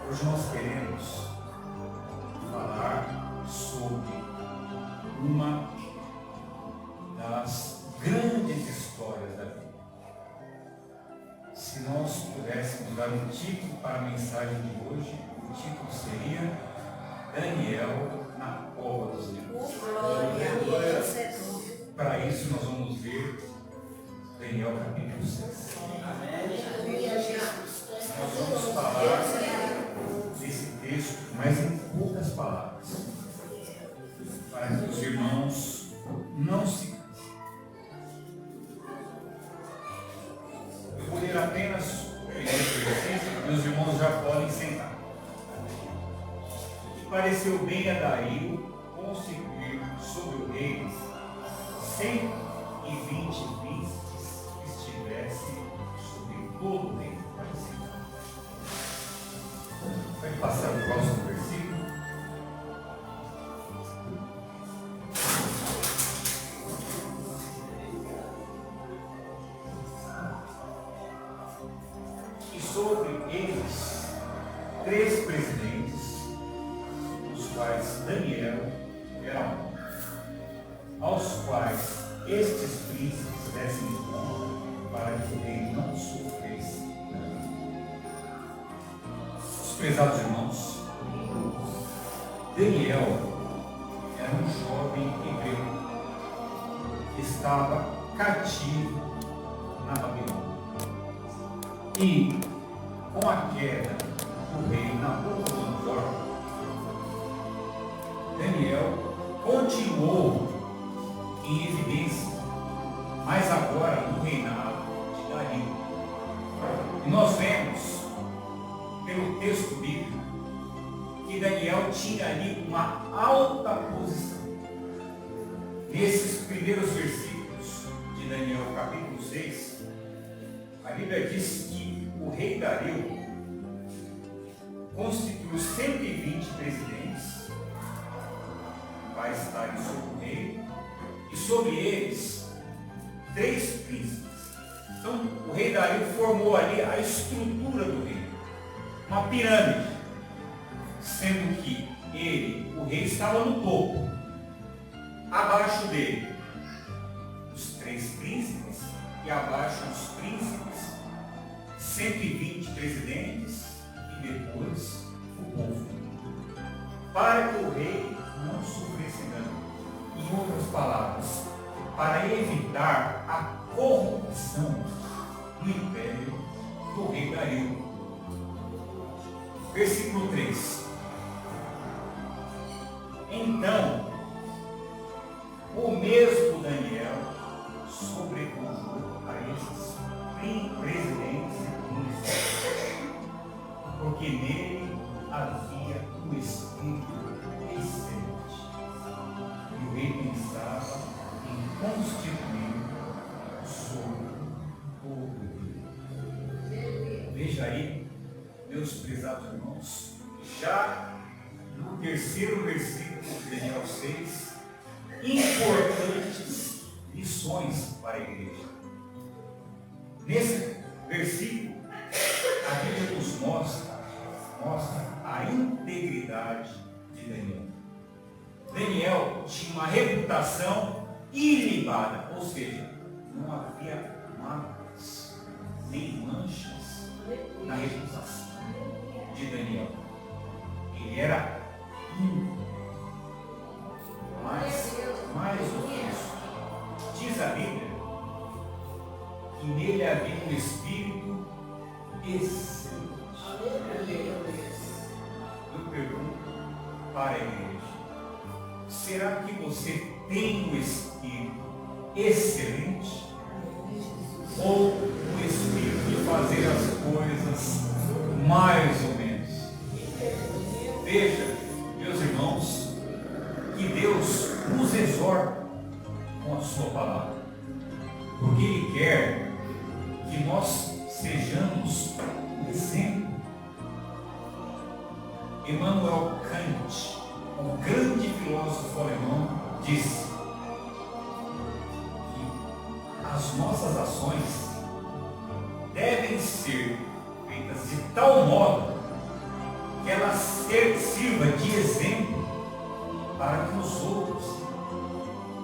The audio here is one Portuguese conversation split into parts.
Hoje nós queremos falar sobre uma das grandes histórias da Bíblia. Se nós pudéssemos dar um título para a mensagem de hoje, o título seria Daniel na Cova dos Leões. Para isso nós vamos ver Daniel capítulo 6. Nós vamos falar desse texto, mas em poucas palavras, para que os irmãos não se cansem. Eu vou ler apenas o primeiro versículo e os irmãos já podem sentar. E pareceu bem a Dario constituir sobre o rei 120 príncipes que estivessem sobre todo o reino. Vai passar o próximo versículo. E sobre eles 3 presidentes, os quais Daniel era um, aos quais estes príncipes dessem conta para que o rei não sofresse dano. Prezados irmãos, Daniel era um jovem hebreu que estava cativo na Babilônia. E com a queda do rei Nabucodonosor, Daniel continuou em evidência, mas agora no reinado de Dario. E nós vemos pelo texto bíblico que Daniel tinha ali uma alta posição. Nesses primeiros versículos de Daniel capítulo 6, a Bíblia diz que o rei Dario constituiu 120 presidentes para estarem sobre o rei, e sobre eles 3 príncipes. Então o rei Dario formou ali a estrutura do reino, uma pirâmide, sendo que ele, o rei, estava no topo. Abaixo dele, os 3 príncipes, e abaixo dos príncipes, 120 presidentes, e depois o povo, para que o rei não sofresse dano. Em outras palavras, para evitar a corrupção do império do rei Dario. Versículo 3. Então, o mesmo Daniel sobrepujou a esses presidentes e príncipes, porque nele havia um espírito excelente. E o rei pensava em constituir sobre o rei. Veja aí, meus prezados irmãos, já no terceiro versículo de Daniel 6, importantes lições para a igreja. Nesse versículo, a Bíblia nos mostra a integridade de Daniel. Daniel tinha uma reputação ilibada, ou seja, não havia mágoas nem manchas na reputação de Daniel. Ele era íntegro. Mais do que isso, diz a Bíblia que nele havia um espírito excelente. Eu pergunto para a igreja: será que você tem um espírito excelente? Ou um espírito de fazer as coisas mais ou menos? Veja, meus irmãos, que Deus nos exorta com a sua palavra, porque Ele quer que nós sejamos um exemplo. Immanuel Kant, o grande filósofo alemão, disse que as nossas ações devem ser feitas de tal modo que ela sirva de exemplo para que os outros.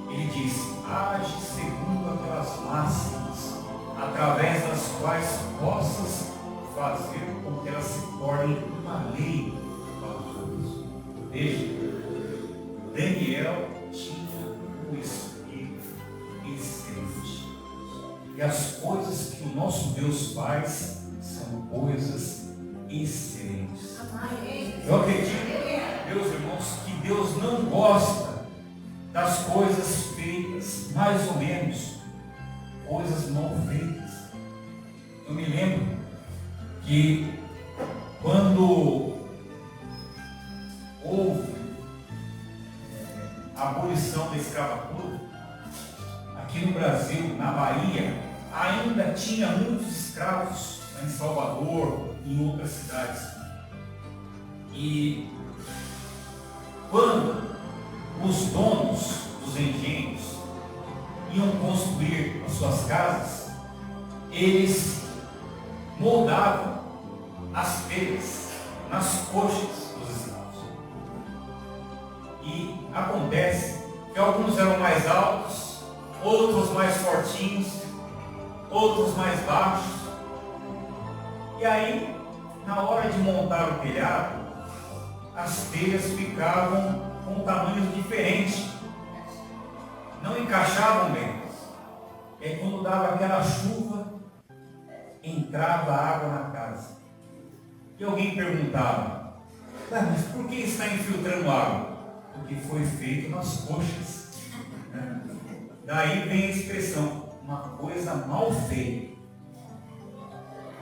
Ele disse: age segundo aquelas máximas, através das quais possas fazer com que elas se tornem uma lei para os outros. Veja, Daniel tinha um espírito excelente. E as coisas que o nosso Deus faz são coisas excelentes. Eu acredito, meus irmãos, que Deus não gosta das coisas feitas, mais ou menos, coisas mal feitas. Eu me lembro que quando houve a abolição da escravatura, aqui no Brasil, na Bahia, ainda tinha muitos escravos, em Salvador, em outras cidades. E quando os donos dos engenhos iam construir as suas casas, eles moldavam as telhas nas coxas dos escravos. E acontece que alguns eram mais altos, outros mais fortinhos, outros mais baixos. E aí, na hora de montar o telhado, as telhas ficavam com tamanhos diferentes, não encaixavam bem. E aí, quando dava aquela chuva, entrava água na casa. E alguém perguntava: mas por que está infiltrando água? Porque foi feito nas coxas. Daí vem a expressão, uma coisa mal feita.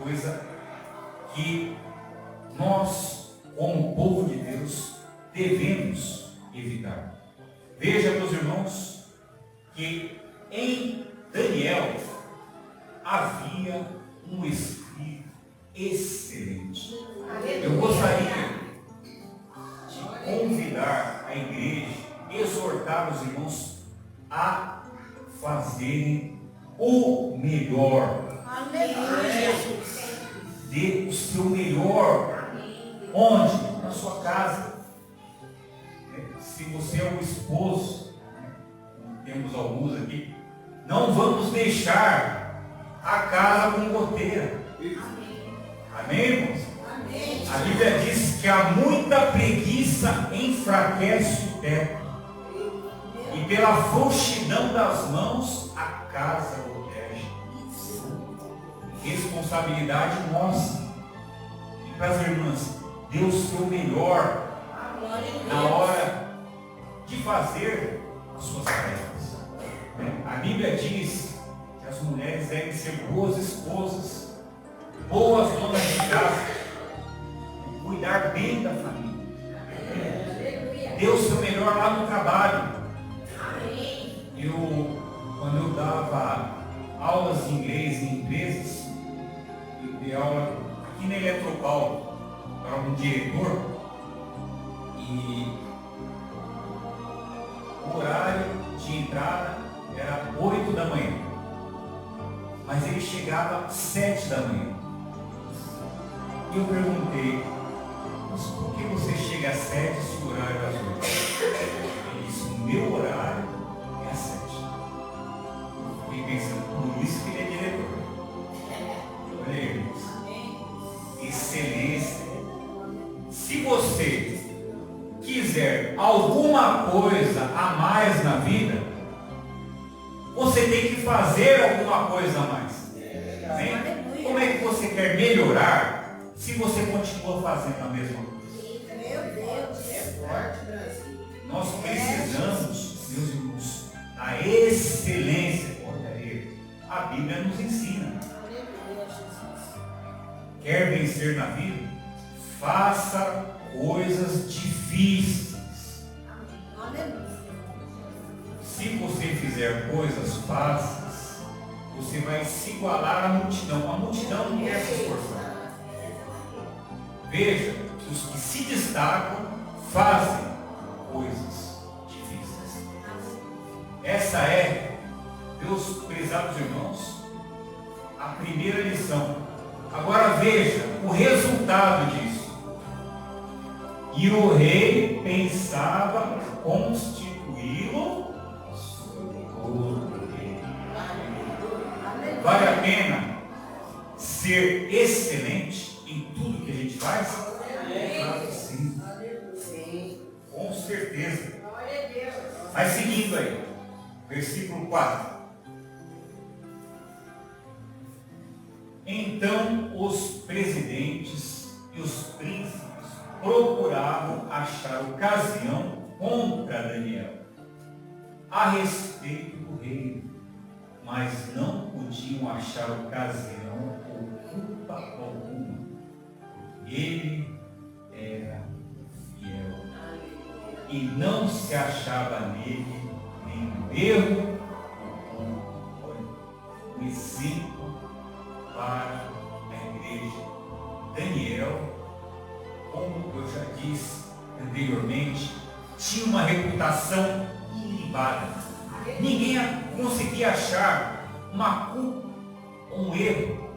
Coisa que nós, como povo de Deus, devemos evitar. Veja, meus irmãos, que em Daniel havia um espírito excelente. Eu gostaria de convidar a igreja, exortar os irmãos a fazerem o melhor. Dê o seu melhor. Onde? Na sua casa. Se você é um esposo, temos alguns aqui, não vamos deixar a casa com goteira. Amém, irmãos? Amém. A Bíblia diz que há muita preguiça enfraquece o teto, e pela frouxidão das mãos a casa protege. Responsabilidade nossa. E para as irmãs, dê o seu melhor na hora de fazer as suas tarefas. A Bíblia diz que as mulheres devem ser boas esposas, boas donas de casa, cuidar bem da família. Dê o seu melhor lá no trabalho. Quando eu dava aulas de inglês em empresas, eu dei aula aqui na Eletropaulo para um diretor, e o horário de entrada era 8 da manhã, mas ele chegava às 7 da manhã. E eu perguntei: mas por que você chega às 7 se o horário é às 8? Ele disse: o meu horário é às 7. Eu fiquei pensando, por isso que ele é diretor. Olha aí, irmãos. Excelência. Se você quiser alguma coisa a mais na vida, você tem que fazer alguma coisa a mais. Amém? Como é que você quer melhorar se você continua fazendo a mesma coisa? Meu Deus, é forte, Brasil. Nós precisamos, meus irmãos, da excelência. A Bíblia nos ensina. Quer vencer na vida? Faça coisas difíceis. Se você fizer coisas fáceis, você vai se igualar à multidão. A multidão não quer se esforçar. Veja que os que se destacam fazem coisas difíceis. Essa é, meus prezados irmãos, a primeira lição. Agora veja o resultado disso. E o rei pensava constituí-lo sobre. Vale a pena ser excelente em tudo que a gente faz? Claro que sim. Com certeza. Mas seguindo aí, versículo 4. Então os presidentes e os príncipes procuravam achar ocasião contra Daniel a respeito do reino, mas não podiam achar ocasião ou culpa alguma. Ele era fiel e não se achava nele nenhum erro ou um exemplo para a igreja. Daniel, como eu já disse anteriormente, tinha uma reputação ilibada. Ninguém conseguia achar uma culpa, um erro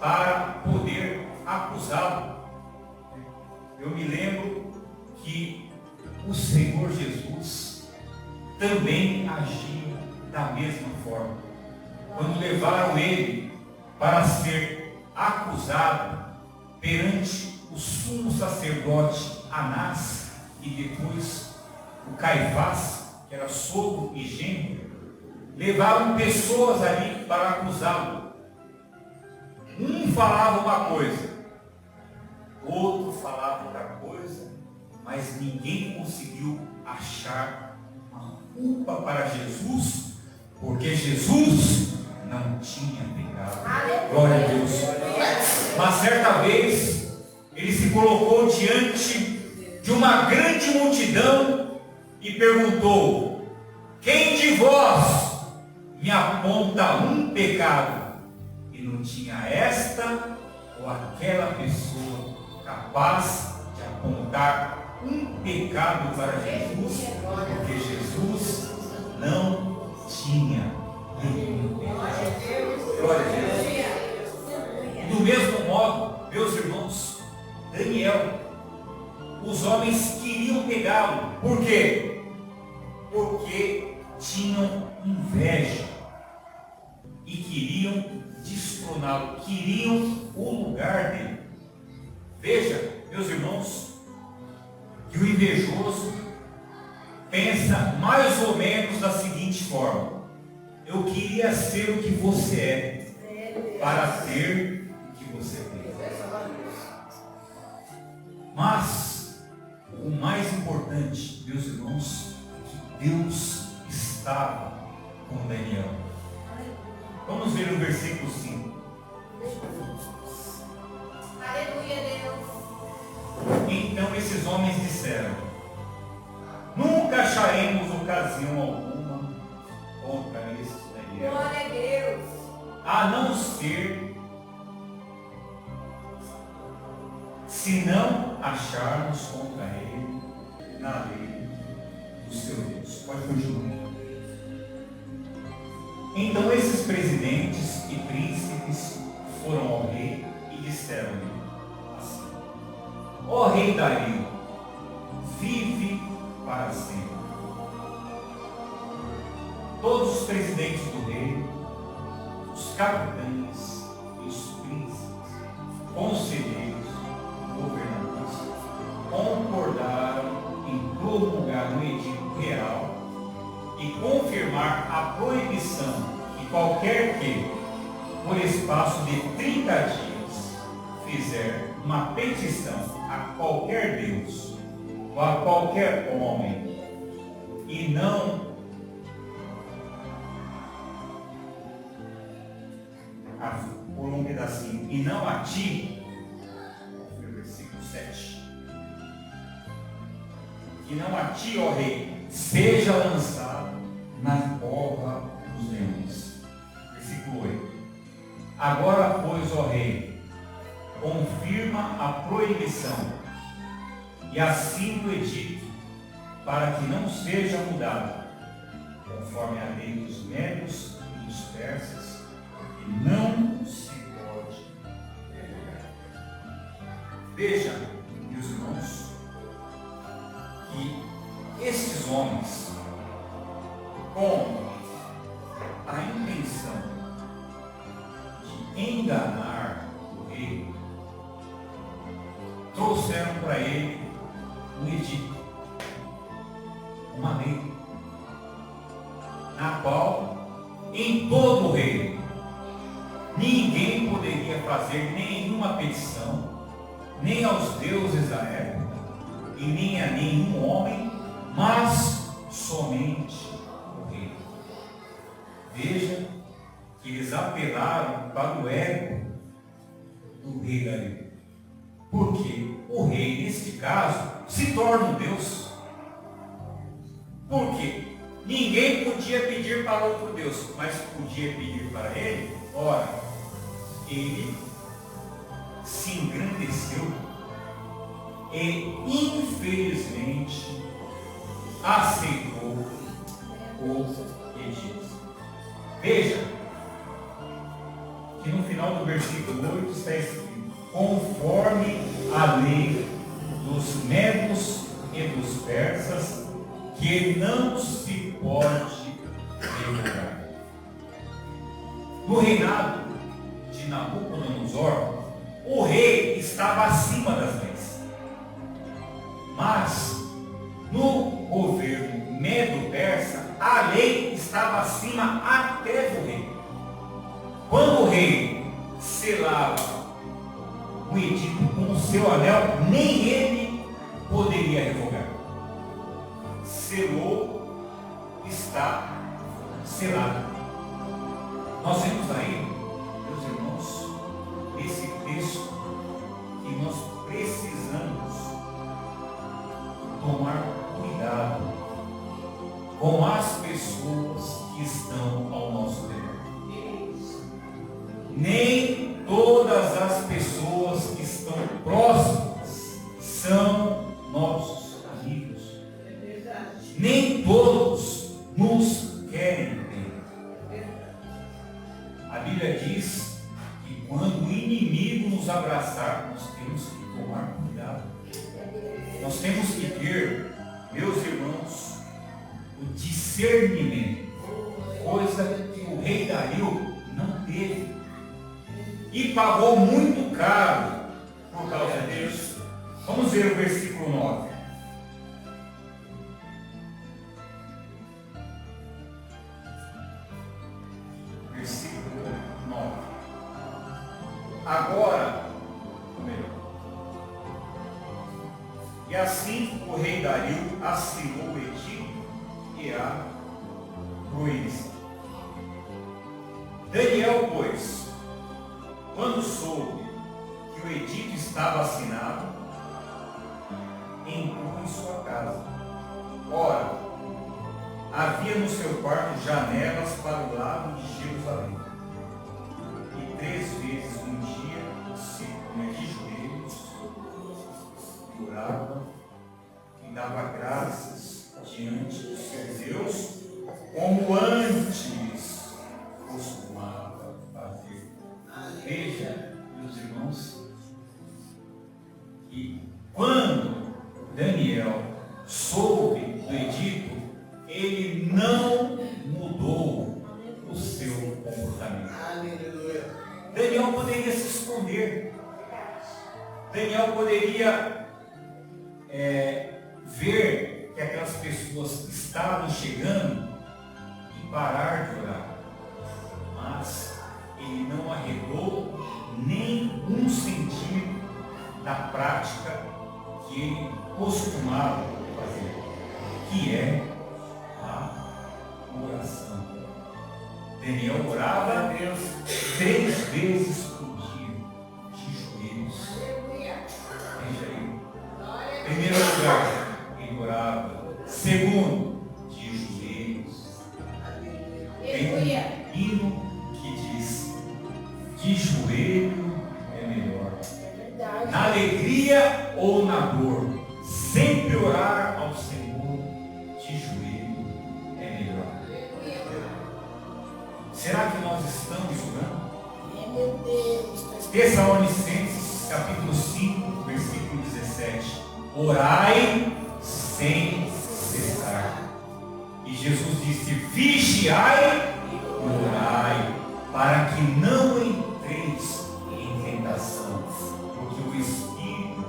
para poder acusá-lo. Eu me lembro que o Senhor Jesus também agia da mesma forma. Quando levaram ele para ser acusado perante o sumo sacerdote Anás e depois o Caifás, que era sogro e genro, levaram pessoas ali para acusá-lo. Um falava uma coisa, outro falava outra coisa, mas ninguém conseguiu achar uma culpa para Jesus, porque Jesus não tinha pecado. Glória a Deus. Mas certa vez ele se colocou diante de uma grande multidão e perguntou: quem de vós me aponta um pecado? E não tinha esta ou aquela pessoa capaz de apontar um pecado para Jesus, porque Jesus não tinha nenhum pecado. Glória a Deus. E do mesmo modo, meus irmãos, Daniel, os homens queriam pegá-lo. Por quê? Porque tinham inveja e queriam destroná-lo, queriam o lugar dele. Veja, meus irmãos, que o invejoso pensa mais ou menos da seguinte forma: eu queria ser o que você é, para ter o que você tem. Mas o mais importante, meus irmãos, é que Deus estava com Daniel. Vamos ver o versículo 5. Aleluia, Deus. Então esses homens disseram: nunca acharemos ocasião alguma contra este Daniel, Glória a Deus. a não ser se não acharmos contra ele na lei do seu Deus. Pode continuar. Então esses presidentes e príncipes foram ao rei e disseram-lhe assim: ó rei Dario, vive para sempre. Todos os presidentes do reino, os capitães e os príncipes, conselheiros, governadores, concordaram em promulgar um edito real e confirmar a proibição que qualquer que, por espaço de 30 dias, fizer uma petição a qualquer Deus ou a qualquer homem e não por um pedacinho, e não a ti, versículo 7, que não a ti, ó rei, seja lançado na cova dos leões. Versículo 8. Agora, pois, ó rei, confirma a proibição e assina o edito, para que não seja mudado, conforme a lei dos médios e dos persas, e não se pode revogar. Veja, meus irmãos, enganar o rei, trouxeram para ele um edito, uma lei, na qual em todo o reino ninguém poderia fazer nenhuma petição, nem aos deuses da época, e nem a nenhum homem, mas somente o rei. Veja que eles apelaram para o ego do rei Dario. Porque o rei, neste caso, se torna um Deus. Por quê? Ninguém podia pedir para outro Deus, mas podia pedir para ele. Ora, ele se engrandeceu e, infelizmente, aceitou o edito. Veja que no final do versículo 8 está escrito: conforme a lei dos medos e dos persas, que não se pode revogar. No reinado de Nabucodonosor, o rei estava acima das leis. Mas, no governo medo-persa, a lei estava acima até do rei. Quando o rei selava o edito com o seu anel, nem ele poderia revogar. Selou, está selado. Nós vemos aí, meus irmãos, esse texto que nós precisamos tomar cuidado com as pessoas que estão ao nosso redor. Nem todas as pessoas que estão próximas são nossos amigos. Nem todos nos querem bem. A Bíblia diz que quando o inimigo nos abraçar, nós temos que tomar cuidado. Nós temos que ter, meus irmãos, o discernimento, coisa que o rei Dario não teve. E pagou muito caro por causa disso. Vamos ver o versículo 9. Versículo 9. Agora, e assim o rei Dario assinou o edito e a proibição. Daniel, pois, quando soube que o edito estava assinado, entrou em sua casa. Ora, havia no seu quarto janelas para o lado de Jerusalém. E 3 vezes um dia se punha de joelhos, orava e dava graças diante dos seus Deus, como antes costumava fazer. Veja, meus irmãos, que quando Daniel soube do edito, ele não mudou o seu comportamento. Daniel poderia se esconder. Daniel poderia ver que aquelas pessoas estavam chegando e parar de orar. Mas ele não arredou nem 1 centímetro da prática que ele costumava fazer, que é a oração. Daniel orava a Deus 3 vezes por dia, de joelhos. Veja aí. Primeiro lugar, ele orava. Segundo, de joelhos. Tem um hino que diz: de joelho é melhor. Na alegria ou na dor, sempre orar ao Senhor de joelho é melhor. Será que nós estamos orando? Tessalonicenses capítulo 5, versículo 17. Orai sem cessar. E Jesus disse: vigiai e orai, para que não entreis tentação, porque o Espírito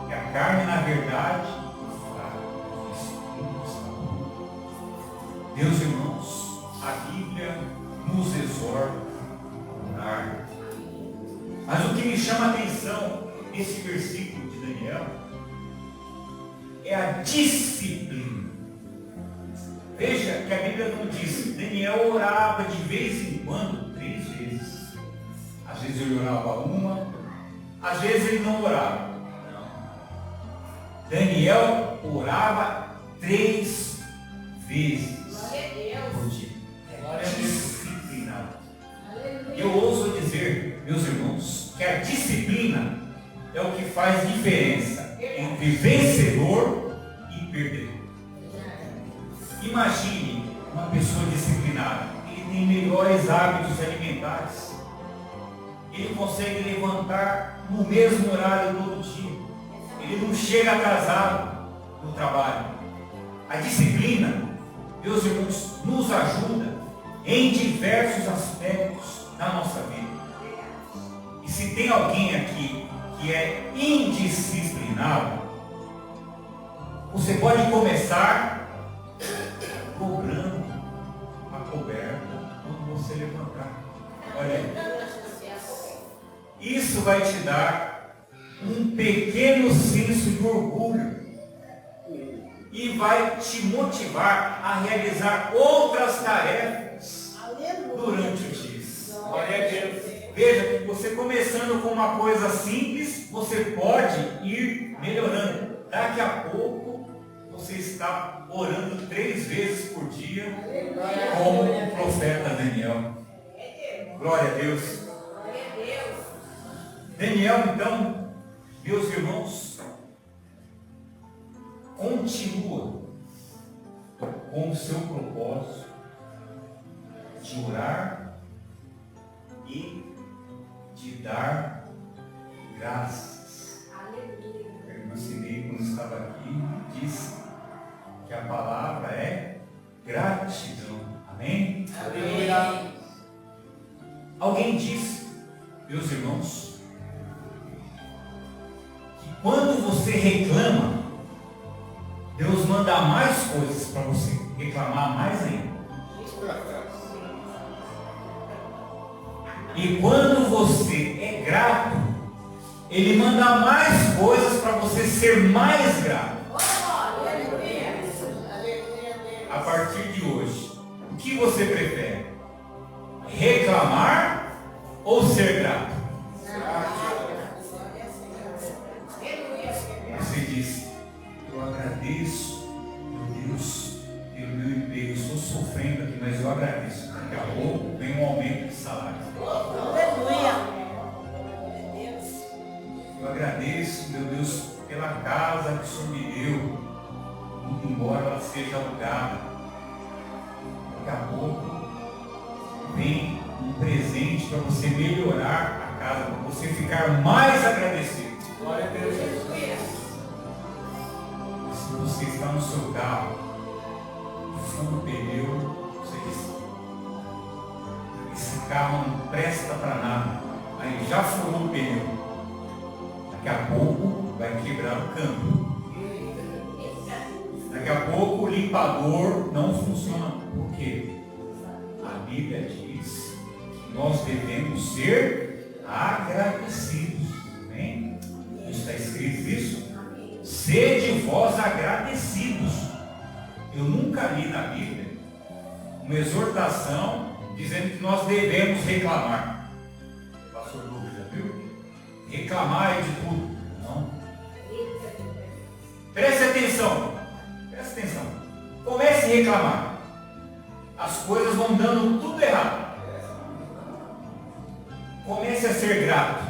e a carne, na verdade, o Espírito está bom. Meus irmãos, a Bíblia nos exorta a orar. Mas o que me chama a atenção nesse versículo de Daniel é a disciplina. Veja que a Bíblia não diz, Daniel orava de vez em quando, 3 vezes. Às vezes ele orava uma, às vezes ele não orava. Não. Daniel orava 3 vezes por dia. É disciplinado. Eu ouso dizer, meus irmãos, que a disciplina é o que faz diferença entre vencedor e perdedor. Imagine uma pessoa disciplinada, ele tem melhores hábitos alimentares, ele consegue levantar no mesmo horário todo dia, ele não chega atrasado no trabalho. A disciplina, meus irmãos, nos ajuda em diversos aspectos da nossa vida. E se tem alguém aqui que é indisciplinado, você pode começar cobrando a coberta quando você levantar. Olha aí. Isso vai te dar um pequeno senso de orgulho e vai te motivar a realizar outras tarefas durante o dia. Glória a Deus. Veja que você começando com uma coisa simples, você pode ir melhorando. Daqui a pouco você está orando 3 vezes por dia, como o profeta Daniel. Glória a Deus. Daniel, então, meus irmãos, continua com o seu propósito de orar e de dar graças. A irmã Sinei, quando estava aqui, disse que a palavra é gratidão. Amém? Amém. Alguém disse, meus irmãos, que quando você reclama, Deus manda mais coisas para você reclamar mais ainda. E quando você é grato, Ele manda mais coisas para você ser mais grato. A partir de hoje, o que você prefere? Reclamar ou ser grato? Você diz, eu agradeço, meu Deus, pelo meu emprego, eu estou sofrendo aqui, mas eu agradeço. Daqui a pouco vem um aumento de salário. Eu agradeço, meu Deus, pela casa que o Senhor me deu, embora ela seja alugada. Daqui a pouco vem um presente para você melhorar a casa, para você ficar mais agradecido. Glória a Deus. Se você está no seu carro, fura o pneu, você diz, esse carro não presta para nada. Aí já furou o pneu. Daqui a pouco vai quebrar o câmbio. Daqui a pouco o limpador não funciona. Por quê? A Bíblia diz que nós devemos ser agradecidos. Amém? Está escrito isso? Sede vós agradecidos. Eu nunca li na Bíblia uma exortação dizendo que nós devemos reclamar. Pastor Lucas, já viu? Reclamar é de tudo. Não. Preste atenção. Preste atenção. Comece a reclamar. As coisas vão dando tudo errado. Comece a ser grato.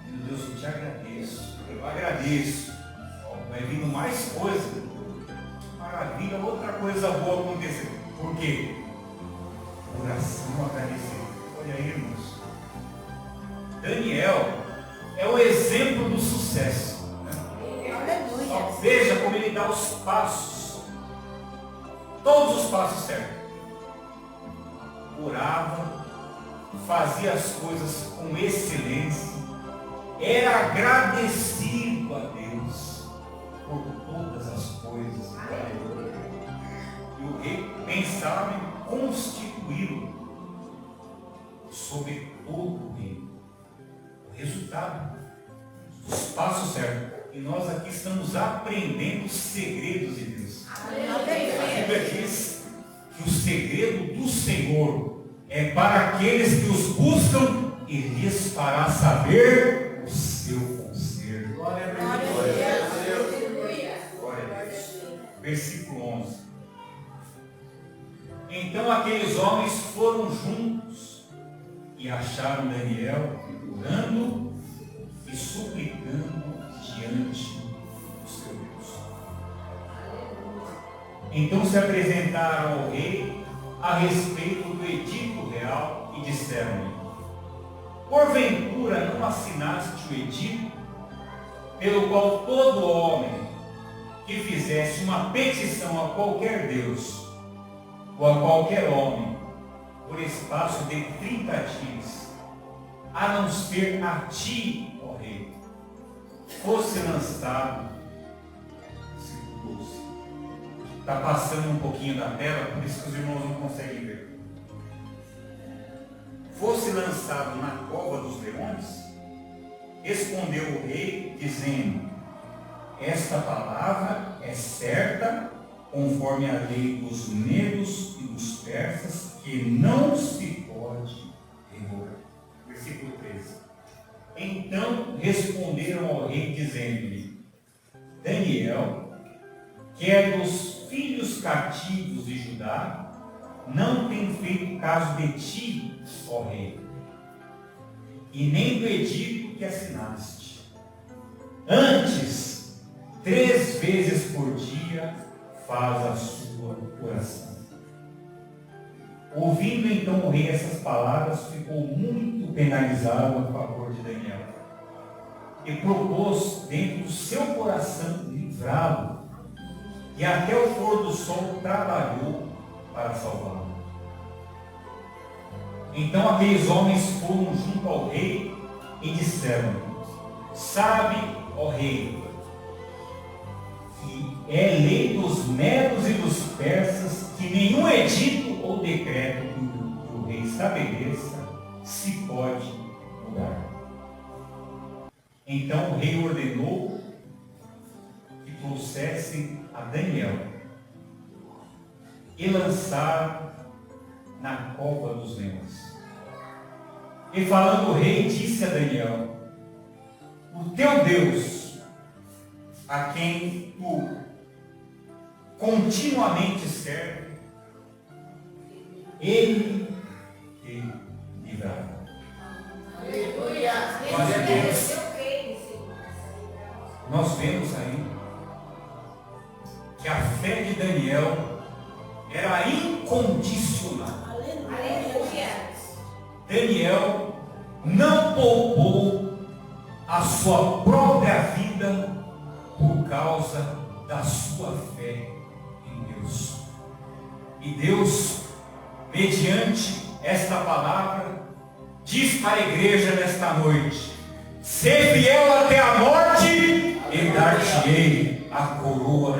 Meu Deus, eu te agradeço. Eu agradeço. Vai vindo mais coisa. Maravilha, outra coisa boa acontecer. Por quê? Oração agradecida. Olha aí, irmãos. Daniel é o exemplo do sucesso. Né? Veja como ele dá os passos. Todos os passos certos. Orava, fazia as coisas com excelência. era agradecido a Deus por todas as coisas. E o rei pensava em constituí-lo sobre todo o reino. O resultado dos passos certos. E nós aqui estamos aprendendo os segredos de Deus. A Bíblia diz que o segredo do Senhor é para aqueles que os buscam e lhes fará saber o seu conselho. Glória a Deus. Glória a Deus. Versículo 11. Então aqueles homens foram juntos e acharam Daniel orando e suplicando diante do seu Deus. Então se apresentaram ao rei a respeito do edito real e disseram-lhe: porventura não assinaste o edito, pelo qual todo homem que fizesse uma petição a qualquer Deus, ou a qualquer homem, por espaço de 30 dias, a não ser a ti, ó rei, fosse lançado, está passando um pouquinho da tela, por isso que os irmãos não conseguem ver. Fosse lançado na cova dos leões, respondeu o rei, dizendo: esta palavra é certa, conforme a lei dos medos e dos persas, que não se pode revogar. Versículo 13. Então responderam ao rei, dizendo-lhe: Daniel, que é dos filhos cativos de Judá, não tem feito caso de ti, ó rei, e nem do edito que assinaste. Antes, 3 vezes por dia faz a sua oração. Ouvindo então o rei essas palavras, ficou muito penalizado a favor de Daniel e propôs dentro do seu coração livrá-lo, e até o pôr do sol trabalhou para salvá-lo. Então aqueles homens foram junto ao rei e disseram: sabe, ó rei, que é lei dos medos e dos persas que nenhum edito ou decreto que o rei estabeleça se pode mudar. Então o rei ordenou que trouxessem a Daniel e lançaram na cova dos leões. E falando o rei, disse a Daniel: o teu Deus, a quem tu continuamente serve, ele te livrará. Aleluia. Glória a Deus. Nós vemos aí que a fé de Daniel era incondicional. Aleluia. Daniel não poupou a sua própria vida por causa da sua fé em Deus. E Deus, mediante esta palavra, diz para a igreja nesta noite: ser fiel até a morte e dar-te-ei a coroa.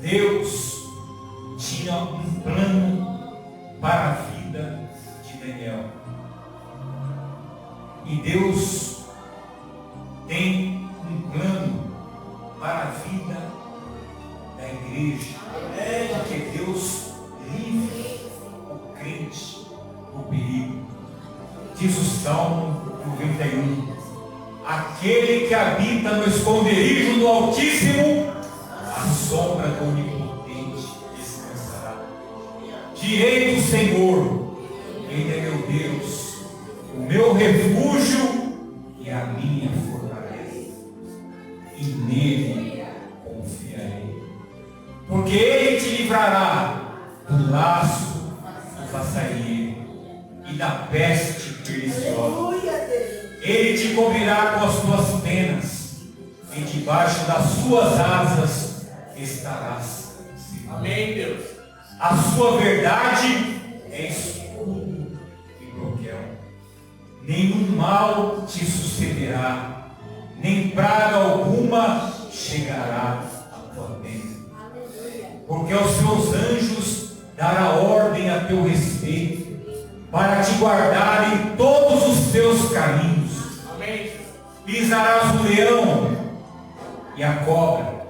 Deus tinha um plano para a vida de Daniel. E Deus tem um plano para a vida da igreja. Porque Deus livra o crente do perigo. Diz o Salmo 91: aquele que habita no esconderijo do Altíssimo, a sombra do Onipotente descansará. Direi do Senhor: Ele é meu Deus, o meu refúgio e a minha fortaleza, e nele confiarei. Porque ele te livrará do laço do passarinheiro e da peste perniciosa. Ele te cobrirá com as tuas penas, e debaixo das suas asas estarás seguro. Amém, Deus. A sua verdade é escudo e broquel. nenhum mal te sucederá, nem praga alguma chegará à tua tenda. Porque aos seus anjos dará ordem a teu respeito, para te guardar em todos os teus caminhos. Amém. Pisarás o leão e a cobra,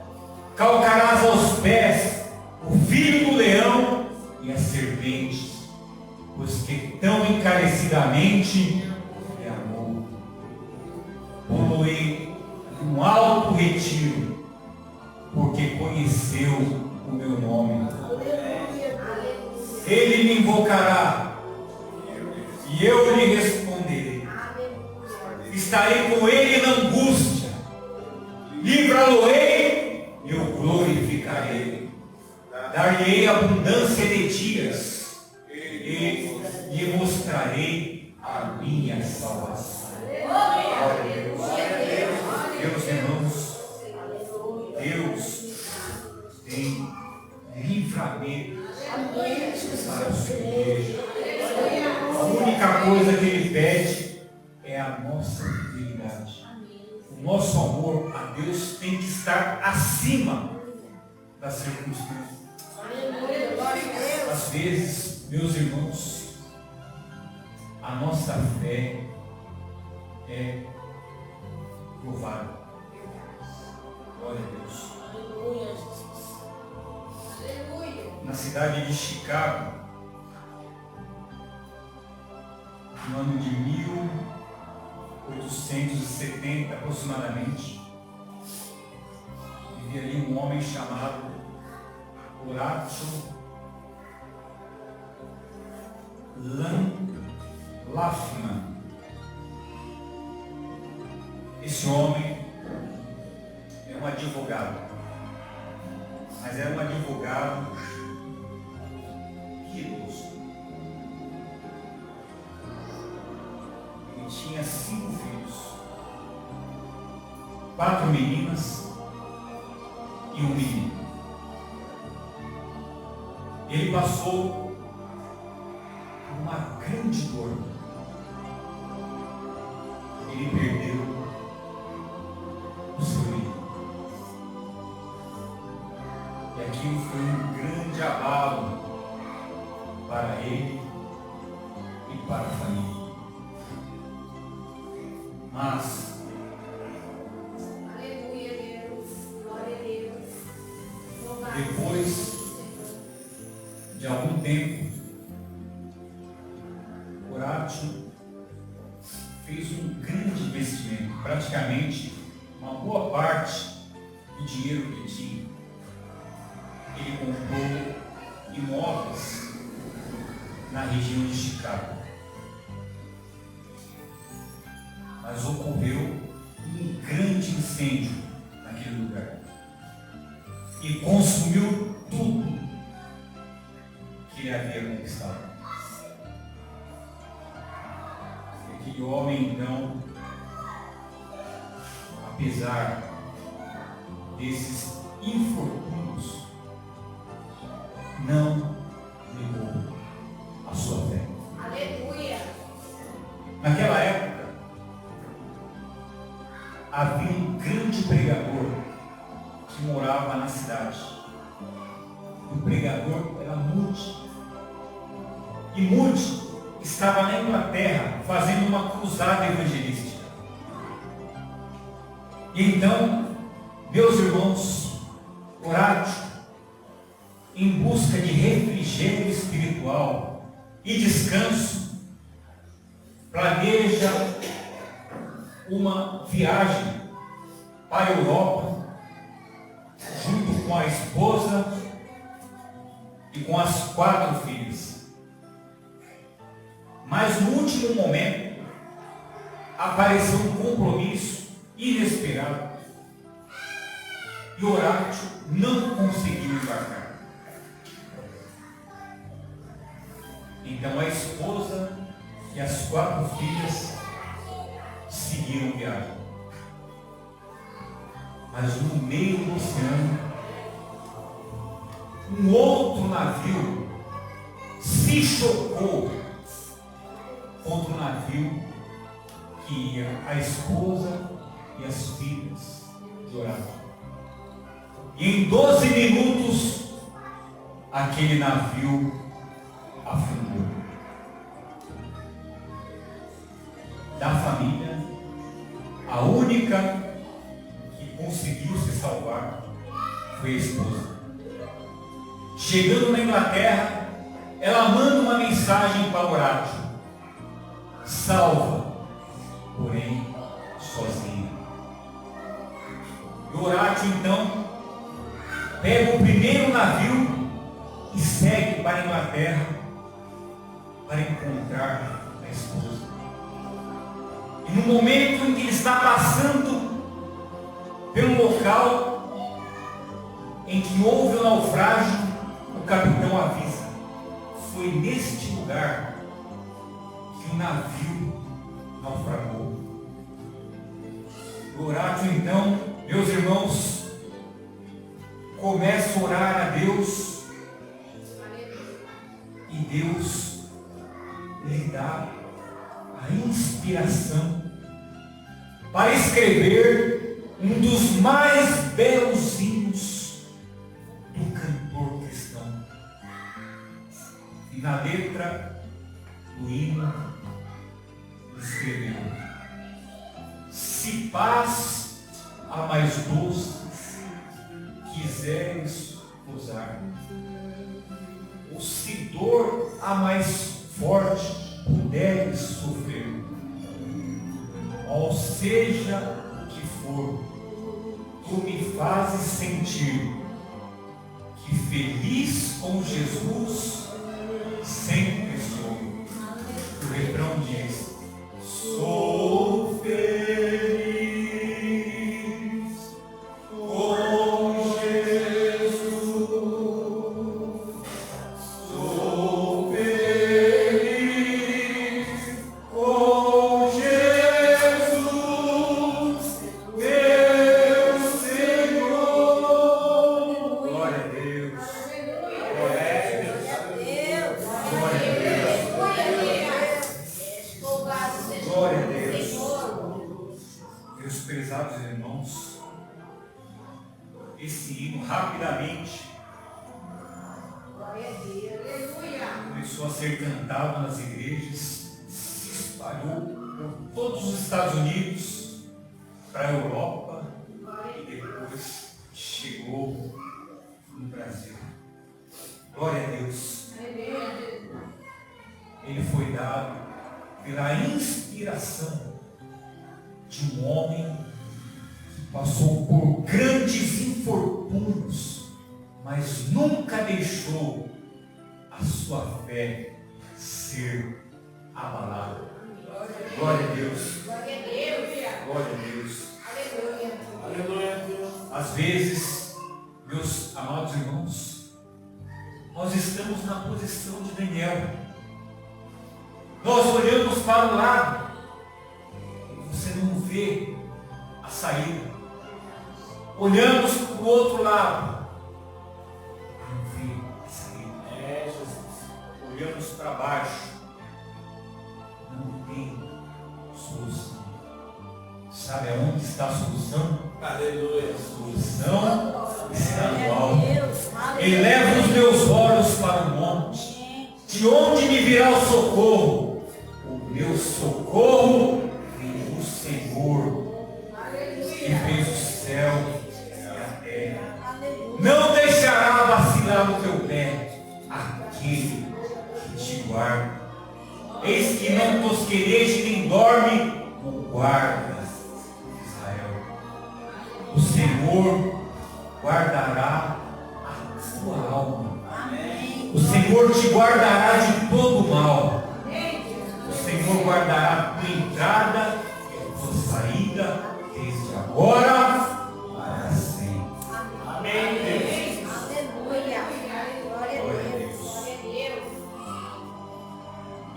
calcarás aos pés o filho do leão e a serpente, pois que tão encarecidamente me amou. Poloei um alto retiro, porque conheceu o meu nome. Ele me invocará e eu lhe responderei. Estarei com ele na angústia, livrá-lo-ei e eu glorificarei. Dar-lhe-ei abundância de dias e lhe mostrarei a minha salvação. Meus irmãos, Deus tem livramento para a sua igreja. A única coisa que Ele pede é a nossa fidelidade. O nosso amor a Deus tem que estar acima das circunstâncias. Às vezes, meus irmãos, a nossa fé é provável. Glória a Deus. Na cidade de Chicago, no ano de 1870 aproximadamente, vivia ali um homem chamado Horatio Laffman. Esse homem é um advogado, mas era um advogado piedoso. Ele tinha 5 filhos, 4 meninas e um menino. Ele passou por uma grande dor. Ele perdeu o seu menino. E aquilo foi um grande abalo para ele e para a família. Mas depois de algum tempo, Horatio fez um grande investimento, praticamente uma boa parte do dinheiro que ele tinha. Ele comprou imóveis na região de Chicago. Mas ocorreu um grande incêndio naquele lugar e consumiu tudo que ele havia conquistado. E aquele homem, então, apesar desses infortúnios, não negou a sua fé. Aleluia. Naquela época, havia um grande pregador que morava na cidade. O pregador era Moody. E Moody estava na Inglaterra fazendo uma cruzada evangelística. E então, meus irmãos, Horatio, em busca de refrigério espiritual e descanso, planeja uma viagem para a Europa, junto com a esposa e com as 4 filhas. Mas no último momento, apareceu um compromisso inesperado e Horatio não conseguiu embarcar. Então a esposa e as 4 filhas seguiram viagem. Mas no meio do oceano, um outro navio se chocou contra o navio que ia a esposa e as filhas de Horácio. E em 12 minutos, aquele navio afundou. Da família, a única que conseguiu se salvar foi a esposa. Chegando na Inglaterra, ela manda uma mensagem para Horácio: salva, porém sozinha. E Horácio então pega o primeiro navio e segue para a Inglaterra para encontrar a esposa. E no momento em que ele está passando pelo local em que houve o naufrágio, o capitão avisa: foi neste lugar que o navio naufragou. O Horácio então, meus irmãos, começa a orar a Deus, e Deus lhe dá a inspiração para escrever um dos mais belos hinos do cantor cristão. E na letra do hino escreveu: se paz a mais doce quiseres usar, ou se dor a mais forte puderes sofrer, ou seja o que for, tu me fazes sentir que feliz com Jesus sempre sou. O refrão diz: sou feliz com Jesus, sou feliz com Jesus, meu Senhor. Glória a Deus. Glória a Deus. Glória a Deus. Glória a Deus. Meus prezados irmãos, esse hino rapidamente começou a ser cantado nas igrejas, se espalhou por todos os Estados Unidos, para a Europa e depois chegou no Brasil. Glória a Deus. Ele foi dado pela inspiração de um homem que passou por grandes infortúnios, mas nunca deixou a sua fé ser abalada. Glória a Deus. Glória a Deus. Às vezes, meus amados irmãos, nós estamos na posição de Daniel. Nós olhamos para o lado e você não vê a saída. Olhamos para o outro lado e não vê a saída. Olhamos para baixo, não tem solução. Sabe aonde está a solução? Aleluia. A solução está no alto. Eleva os meus olhos para o monte. De onde me virá o socorro? O meu socorro vem do Senhor, que fez o céu e a terra. Não deixará vacilar o teu pé aquele que te guarda. Eis que não tosquereje nem dorme o guarda de Israel. O Senhor guardará a tua alma. O Senhor te guardará de todo mal. O Senhor guardará a tua entrada e a tua saída, desde agora para sempre. Amém. Glória a Deus.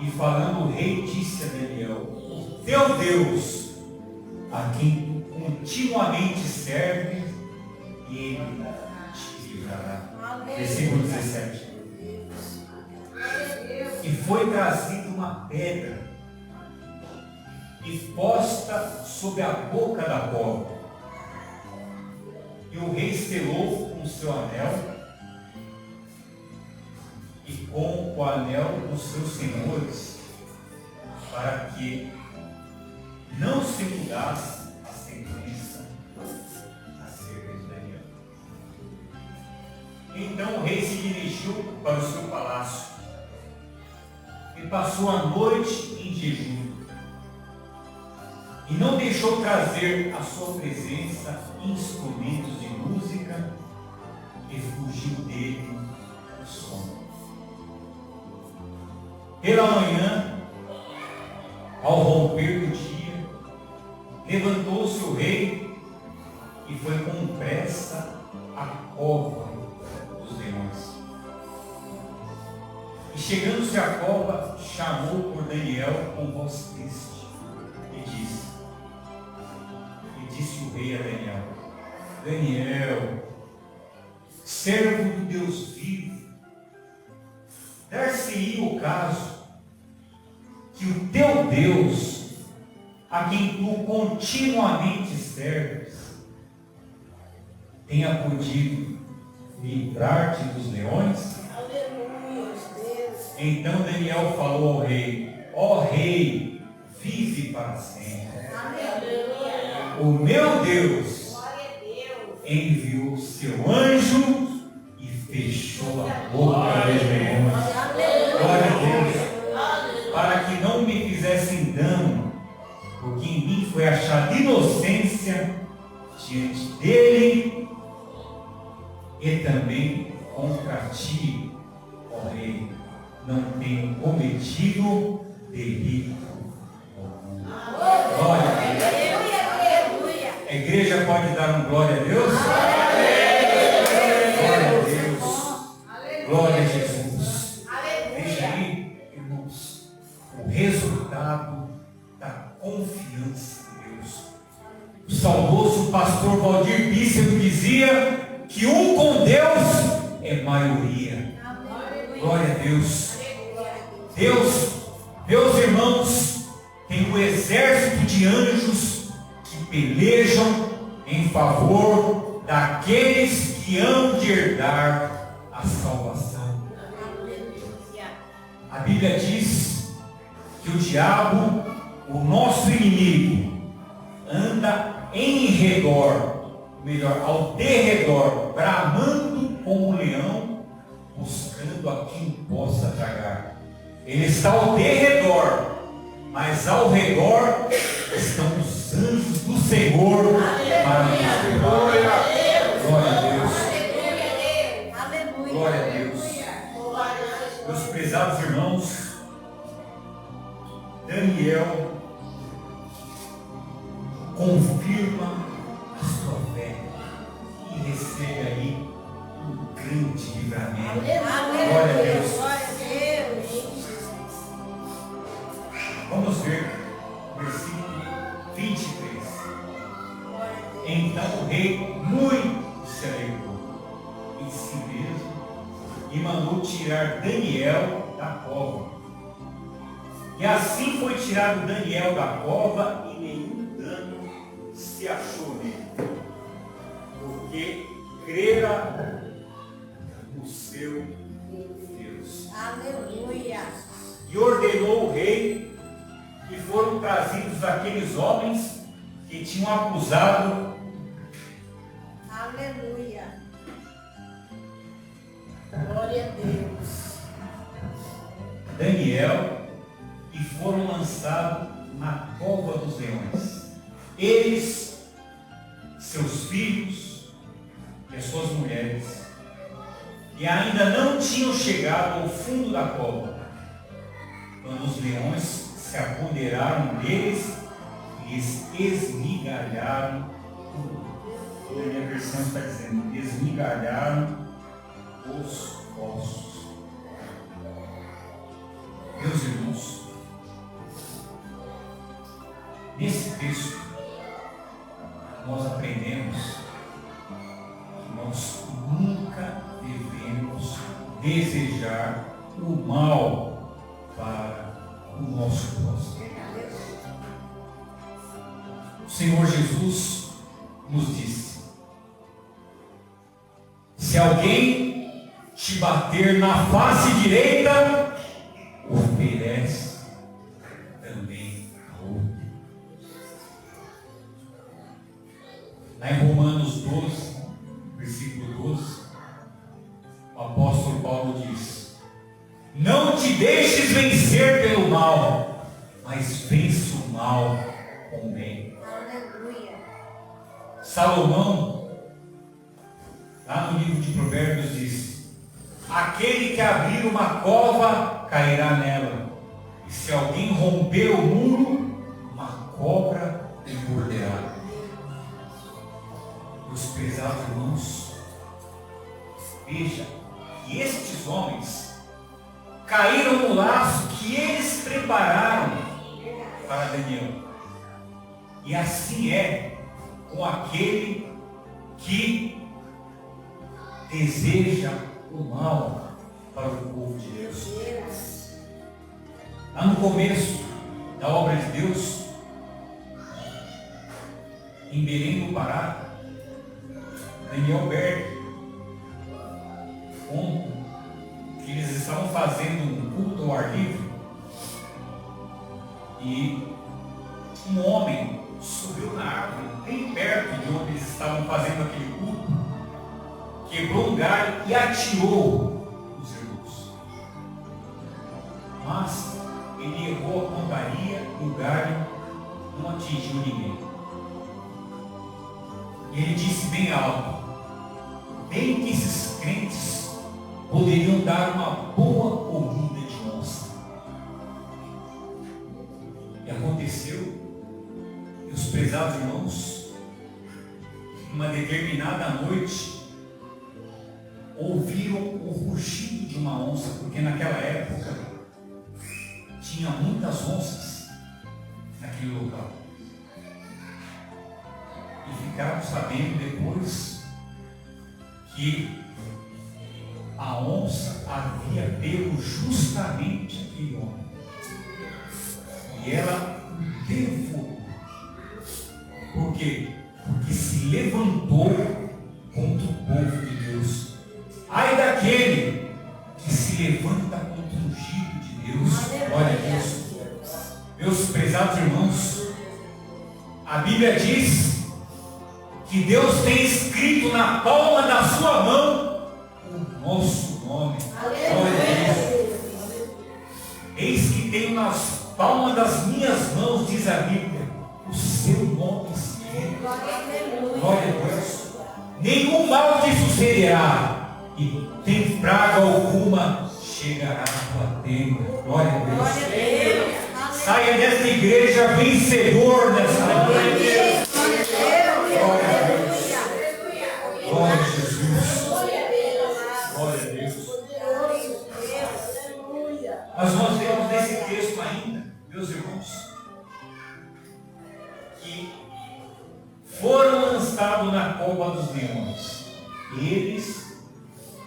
E falando, o rei disse a Daniel: o teu Deus, a quem continuamente serve, e ele te livrará. Versículo 17. E foi trazida uma pedra e posta sobre a boca da cova. E o rei selou com o seu anel e com o anel dos seus senhores, para que não se mudasse a sentença acerca de Daniel. Então o rei se dirigiu para o seu palácio e passou a noite em jejum. E não deixou trazer à sua presença instrumentos de música, e fugiu dele o sono. Pela manhã, ao romper do dia, levantou-se o rei e foi com pressa à cova dos leões. E chegando-se à cova, chamou por Daniel com voz triste e disse o rei a Daniel: Daniel, servo do Deus vivo, dar-se-ia o caso que o teu Deus, a quem tu continuamente serves, tenha podido livrar-te dos leões? Aleluia, Deus. Então Daniel falou ao rei: ó rei, vive para sempre. Aleluia. O meu Deus Glória a Deus. enviou seu anjo e fechou a boca dos leões. Glória a Deus. Para que não me fizessem dano, porque em mim foi achada inocência diante dele e também contra ti, ó rei, não tenho cometido delito. Glória a Deus. A igreja pode dar um glória a Deus? Glória a Deus. Glória a Jesus. Veja aí, irmãos, o resultado da confiança em Deus. O saudoso pastor Valdir Pícero dizia que um com Deus é maioria. Glória a Deus. Deus, meus irmãos, tem um exército de anjos que pelejam em favor daqueles que hão de herdar a salvação. A Bíblia diz que o diabo, o nosso inimigo, anda em redor, melhor, ao derredor, bramando como um leão, buscando a quem possa tragar. Ele está ao derredor, mas ao redor estão os anjos do Senhor para nos livrar. Glória a Deus. Glória a Deus. Meus prezados irmãos, Daniel confirma a sua fé e recebe aí um grande livramento. Glória a Deus. Vamos ver o versículo 23. Então o rei muito se alegrou em si mesmo e mandou tirar Daniel da cova. E assim foi tirado Daniel da cova e nenhum dano se achou nele, porque crera no seu Deus. Aleluia. E ordenou o rei que foram trazidos aqueles homens que tinham acusado. Aleluia. Glória a Deus. Daniel, e foram lançados na cova dos leões. Eles, seus filhos e as suas mulheres, e ainda não tinham chegado ao fundo da cova, quando os leões se apoderaram deles e lhes esmigalharam tudo. A minha versão está dizendo: esmigalharam os ossos. Meus irmãos, nesse texto nós aprendemos que nós nunca devemos desejar o mal para o nosso próximo. Senhor Jesus nos disse: se alguém te bater na face direita, oferece também a outra. Lá em Romanos 12, versículo 12, o apóstolo Paulo diz: não te deixes vencer pelo mal, mas vence o mal com o bem. Aleluia. Salomão, lá no livro de Provérbios, diz: aquele que abrir uma cova cairá nela, e se alguém romper o muro, uma cobra lhe morderá. Meus prezados irmãos, veja que estes homens caíram no laço que eles prepararam para Daniel. E assim é com aquele que deseja o mal para o povo de Deus. Lá no começo da obra de Deus, em Belém do Pará, Daniel Berg conta que eles estavam fazendo um culto ao ar livre e um homem subiu na árvore bem perto de onde eles estavam fazendo aquele culto, quebrou um galho e atirou os irmãos. Mas ele errou a pontaria e o galho não atingiu ninguém. E ele disse bem alto: bem que esses crentes poderiam dar uma boa comida de onça. E aconteceu, meus prezados irmãos, numa determinada noite, ouviram o rugido de uma onça, porque naquela época tinha muitas onças naquele local. E ficaram sabendo depois que a onça havia pego justamente aquele homem. E ela o devorou. Por quê? Porque se levantou contra o povo de Deus. Ai daquele que se levanta contra o ungido de Deus. Glória a Deus. Meus prezados irmãos, a Bíblia diz que Deus tem escrito na palma da sua mão o nosso nome. Glória a Deus. Eis que tenho nas palmas das minhas mãos, diz a Bíblia, o seu nome escrito. Glória a Deus. Nenhum mal te sucederá, e tem praga alguma chegará à tua tenda. Glória a Deus. Saia desta igreja vencedor nessa noite. Glória a Deus. Glória a Jesus. Glória a Deus. Mas nós vemos nesse texto ainda, meus irmãos, que foram lançados na cova dos leões, eles,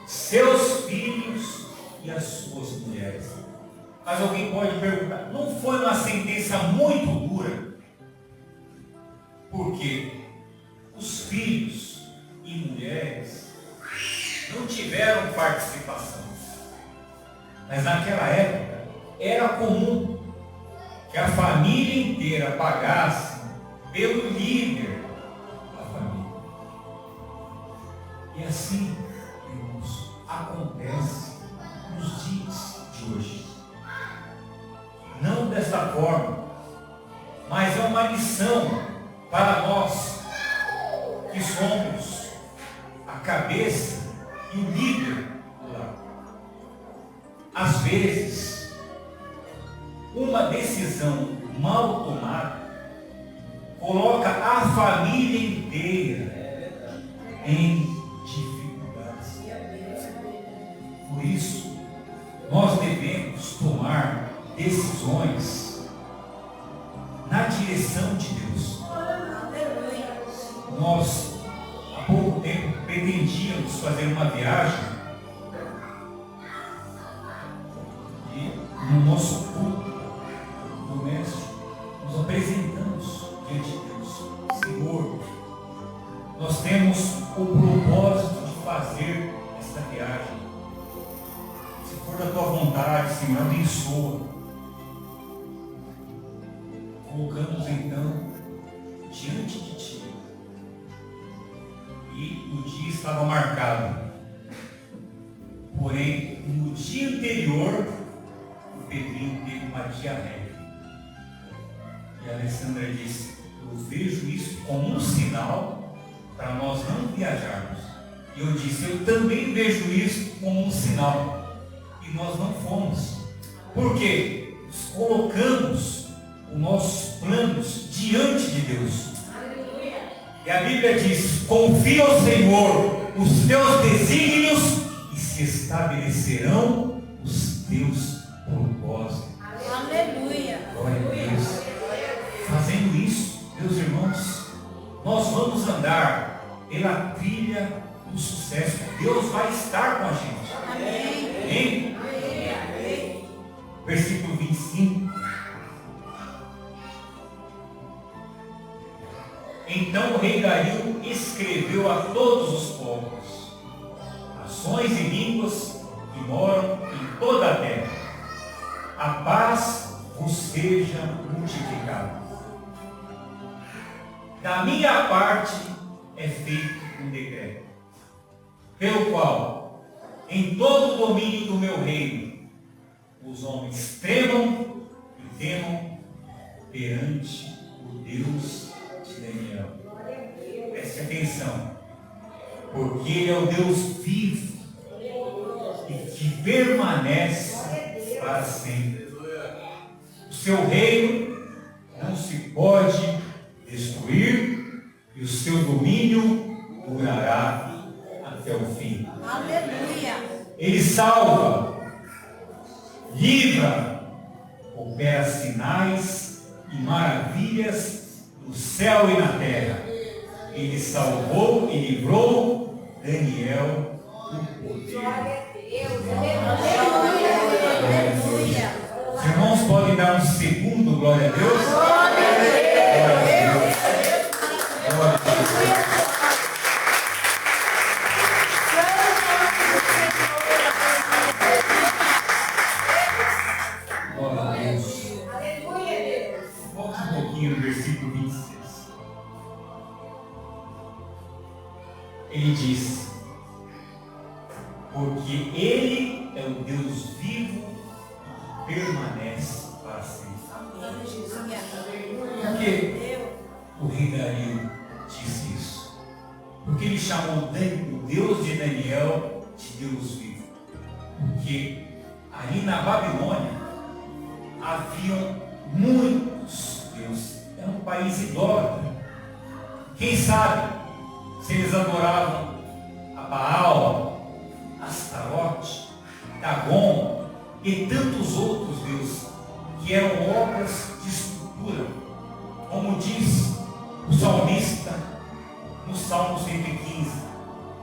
seus filhos e as suas mulheres. Mas alguém pode perguntar: não foi uma sentença muito dura? Porque os filhos e mulheres não tiveram participação. Mas naquela época era comum que a família inteira pagasse pelo líder da família. E assim, irmãos, acontece nos dias de hoje. Não desta forma, mas é uma lição para nós que somos a cabeça e o líder do lar. Às vezes, uma decisão mal tomada coloca a família inteira em dificuldades. Por isso, nós devemos tomar decisões na direção de Deus. Nós, há pouco tempo, pretendíamos fazer uma viagem e no nosso culto doméstico nos apresentamos diante de Deus. estará de cima, abençoa. Colocamos então diante de ti. E o dia estava marcado. Porém, no dia anterior, o Pedrinho teve uma diarreia. E a Alessandra disse: eu vejo isso como um sinal para nós não viajarmos. E eu disse: eu também vejo isso como um sinal. E nós não fomos. Por quê? Nós colocamos os nossos planos diante de Deus. E a Bíblia diz: confia ao Senhor os teus desígnios e se estabelecerão os teus propósitos. Aleluia. Glória a Deus. Fazendo isso, meus irmãos, nós vamos andar pela trilha do sucesso. Deus vai estar com a gente. Amém. Amém? Versículo 25. Então o rei Dario escreveu a todos os povos, nações e línguas que moram em toda a terra: a paz vos seja multiplicada. Da minha parte é feito um decreto, pelo qual, em todo o domínio do meu reino, os homens tremam e temam perante o Deus de Daniel. Preste atenção, porque Ele é o Deus vivo e que permanece para sempre. O seu reino não se pode destruir e o seu domínio durará até o fim. Aleluia. Ele salva, livra, opera sinais e maravilhas no céu e na terra. Ele salvou e livrou Daniel do poder. Aleluia. Os irmãos podem dar um segundo glória a Deus? Glória a Deus. Glória a Deus. Volta um pouquinho no versículo 26. Ele diz: porque Ele é o Deus vivo que permanece para sempre. Por que o rei Dario disse isso? Porque ele chamou o Deus de Daniel de Deus vivo. Porque ali na Babilônia haviam muitos deuses. Era um país idólatra. Quem sabe se eles adoravam a Baal, Astarote, Dagon e tantos outros deuses que eram obras de estrutura, como diz o salmista no Salmo 115: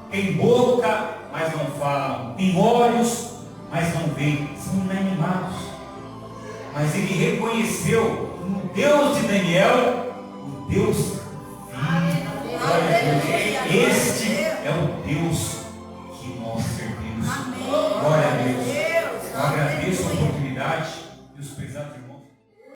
tem boca, mas não falam, tem olhos, mas não veem, são inanimados. Mas ele reconheceu no Deus de Daniel o Deus vivo. Este é o Deus